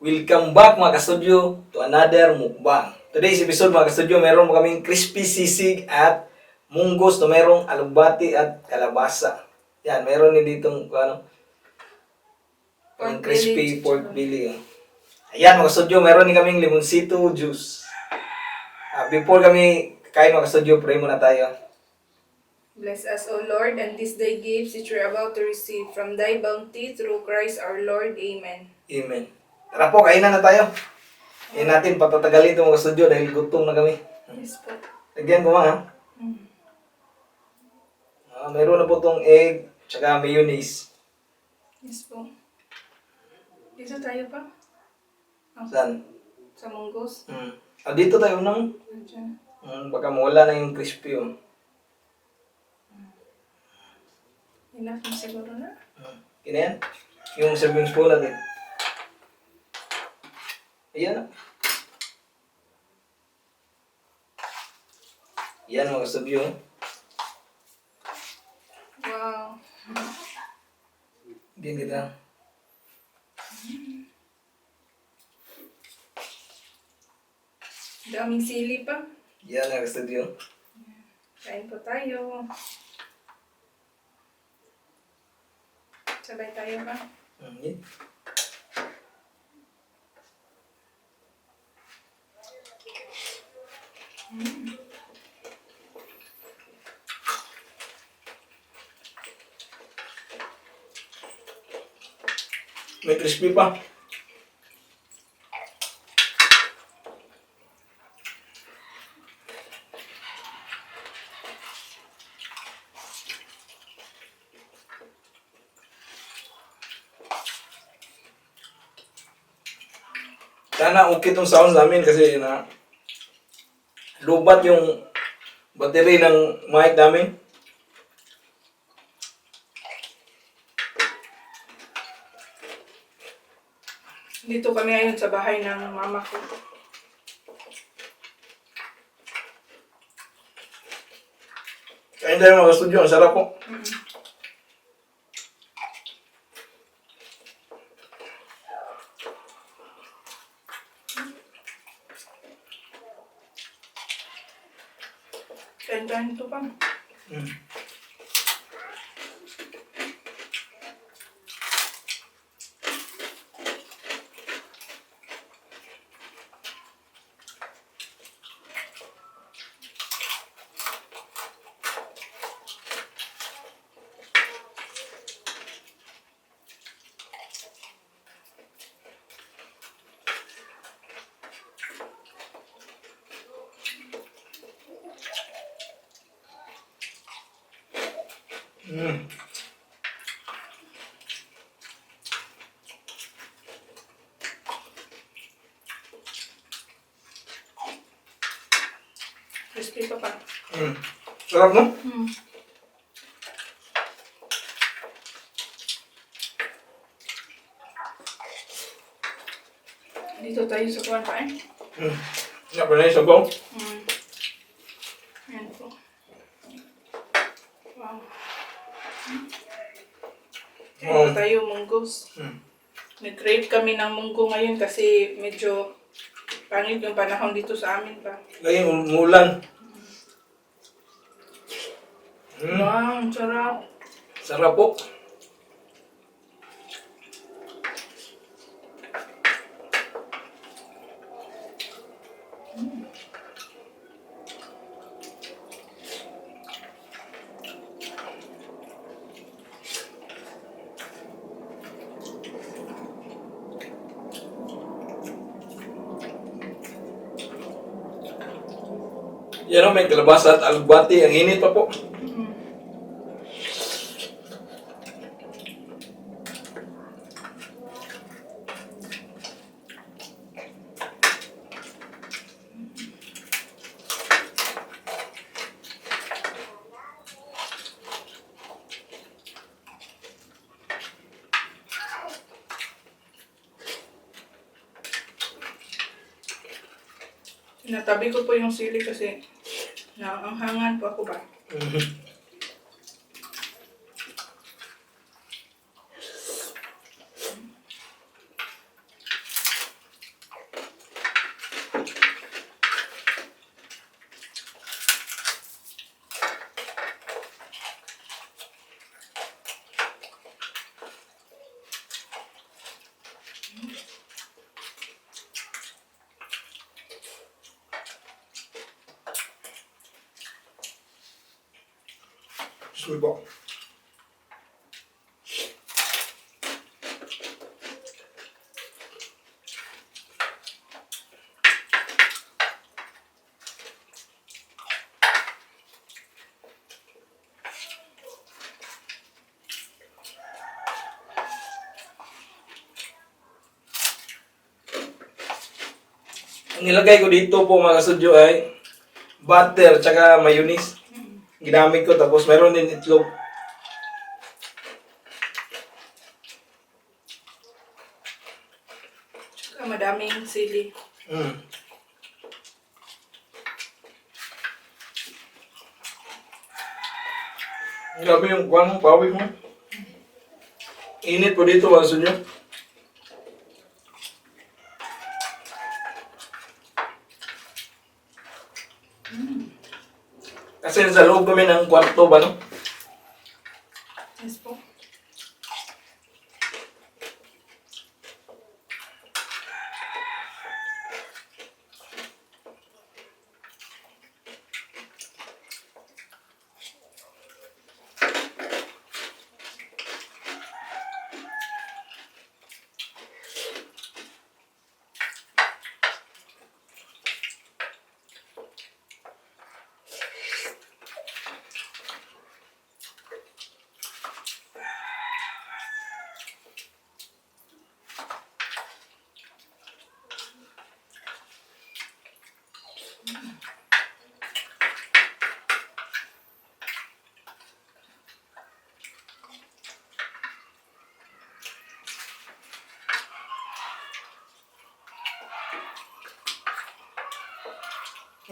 Welcome back mga kastudyo to another mukbang. Today's episode mga kastudyo, meron mo kaming crispy sisig at munggos na merong alugbati at kalabasa. Yan, meron din ditong crispy pork belly. Ayan mga kastudyo, meron din kaming limonsito juice. Before kami kain mga kastudyo, pray muna tayo. Bless us, O Lord, and this thy gifts which we are about to receive from thy bounty through Christ our Lord. Amen. Amen. Tara po, kainan na tayo. Hindi natin patatagalin ito mga studio dahil gutom na kami. Yes po. Lagyan ko mga. Meron na po itong egg, tsaka mayonnaise. Yes po. Dito tayo pa? Saan? Sa munggos. Dito tayo nang. Diyan. Baka mawala na yung crispy. Enough na siguro na. Kina yan? Yung serving spoon natin. Ayan na. Yan mga studio. Wow. Bien kita. Daming sili pa. Yan mga studio. Kain po tayo. Sabay tayo pa. Yan. May crispy pa. Sana okay tong sound namin kasi na lubat yung battery ng mic namin. Dito kami ngayon sa bahay ng mama ko. Kain tayo mga studio, ang sarap po. Kain ito pa. Crispy pa pa. Sarap no? Dito tayo sa kuwan pa eh. Nga pa na yung sabaw. Ayan po. Wow. Kain pa tayo munggos. Nag-crave kami ng munggo ngayon kasi medyo pangit yung panahon dito sa amin pa. Lagi umulan. Wow, ang sarap. Sarap po. Yan o, may kalabasa at alugbati. Ang init pa po. Natabi ko po yung sili kasi naanghangan po ako ba. Excuse me po. Ang nilagay ko dito po mga kasudyo ay butter tsaka mayonnaise. Ginamit ko tapos meron din itlog. Tsaka madaming sili. Grabe yung kuwan mo, pawik mo. Init po dito mga kasudyo. Kasi sa loob kami ng kwarto ba, no? Yes po.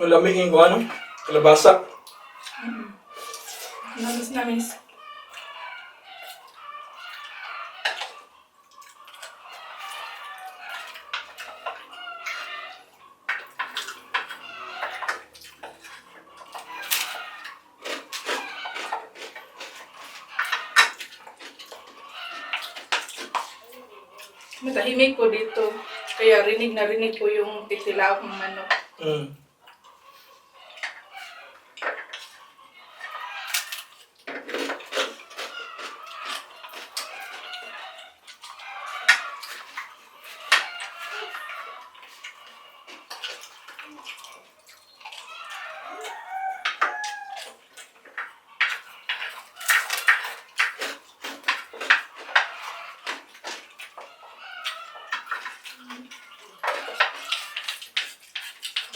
Ang lamig yung kuwan, no? Kalabasa. Namis. Matahimik po dito. Kaya rinig na rinig po yung titilaok ng manok.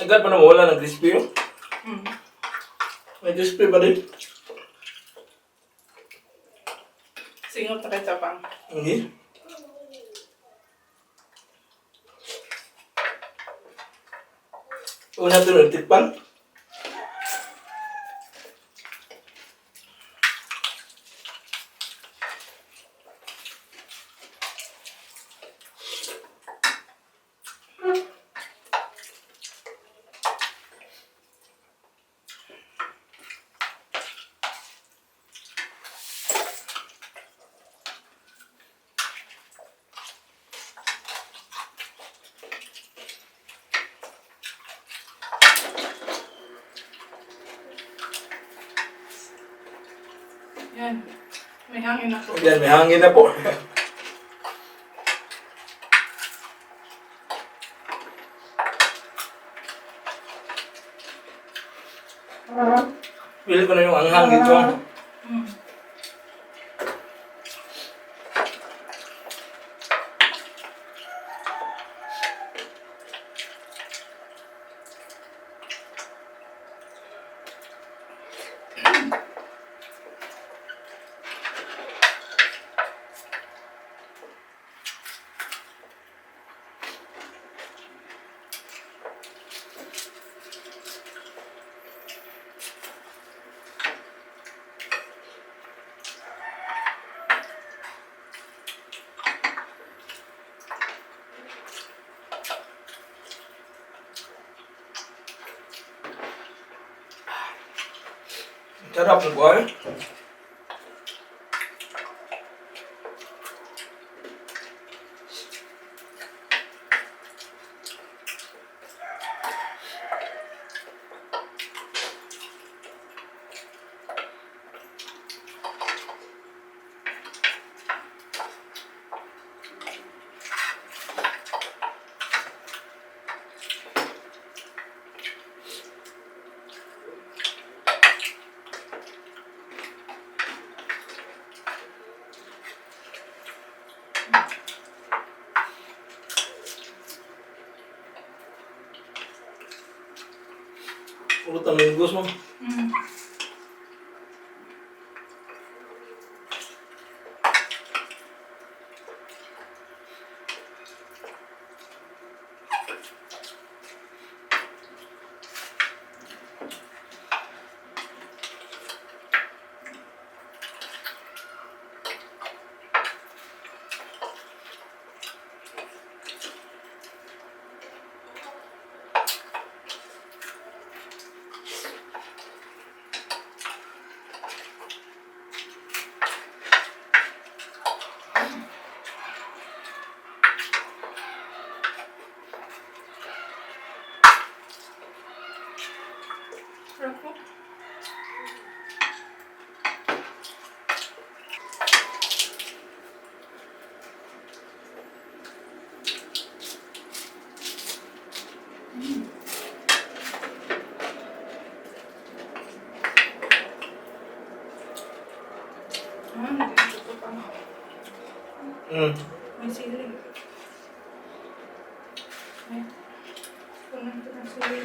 Agad pa na mawala ng crispy yun. Mm. May crispy pa din. Singot na kayo tapang. Hindi. Una ito ng tikpan. Yan. May hangin ako. Yan, may hangin na po. Pili ko na yung anghang dito. Mm. Sarap ng buhay. Puro taminggos mo. Mm. Sarap po. Ito pa. May sili. May punan ko ng sili.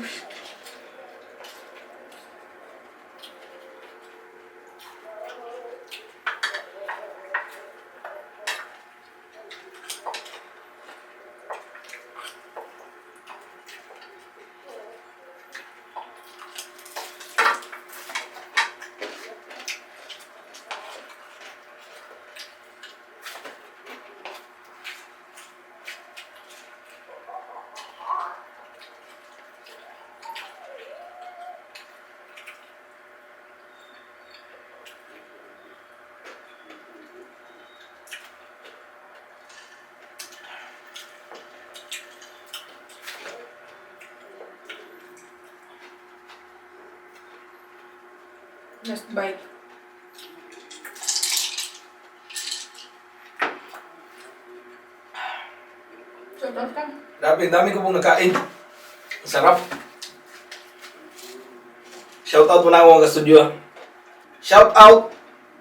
Last bite. Sarap ka. Dami ko pong nakain. Sarap. Shoutout muna ako mga studio. Shoutout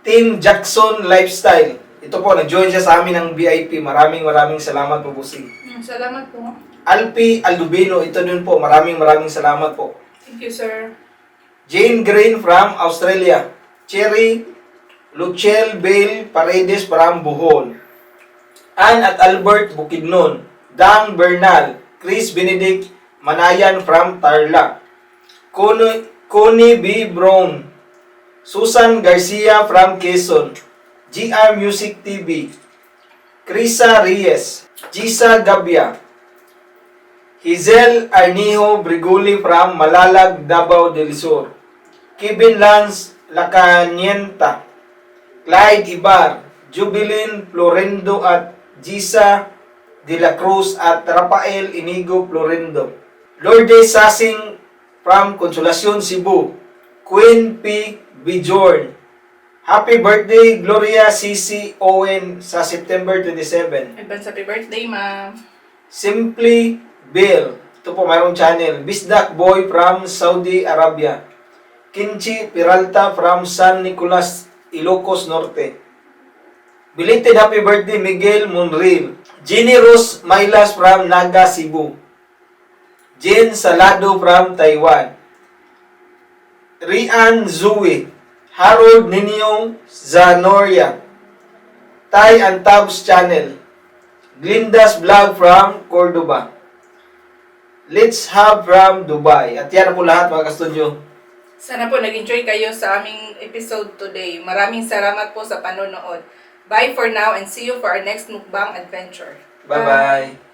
Team Jackson Lifestyle. Ito po, nag-join siya sa amin ng VIP. Maraming salamat po, Busing. Salamat po. Alpi Aldubino, ito din po. Maraming salamat po. Thank you, sir. Jane Green from Australia. Cherry Luchel Bale Paredes from Bohol. Ann at Albert Bukidnon. Dang Bernal. Chris Benedict Manayan from Tarlac. Connie B. Brown. Susan Garcia from Quezon. GR Music TV. Krisa Reyes. Gisa Gabia. Hizel Arnijo Briguli from Malalag, Davao del Sur. Kevin Lance Lacanienta. Clyde Ibar. Jubilin Florendo at Gisa de la Cruz at Rafael Inigo Florendo. Lourdes Sasing from Consolacion, Cebu. Queen P. Bjorn. Happy birthday, Gloria Cici Owen sa September 27. Advance happy birthday, ma'am. Simply Bill. Ito po, mayroong channel. Bisdak Boy from Saudi Arabia. Kinchi Peralta from San Nicolas, Ilocos Norte. Belated happy birthday, Miguel Monreal. Jenny Rose Mailas from Naga, Cebu. Jen Salado from Taiwan. Rian Zui. Harold Ninyong Zanoria. Tay and Tabs Channel. Glinda's Vlog from Cordoba. Let's Have from Dubai. At yan na po lahat mga kastudyo. Sana po nag-enjoy kayo sa aming episode today. Maraming salamat po sa panonood. Bye for now and see you for our next mukbang adventure. Bye-bye.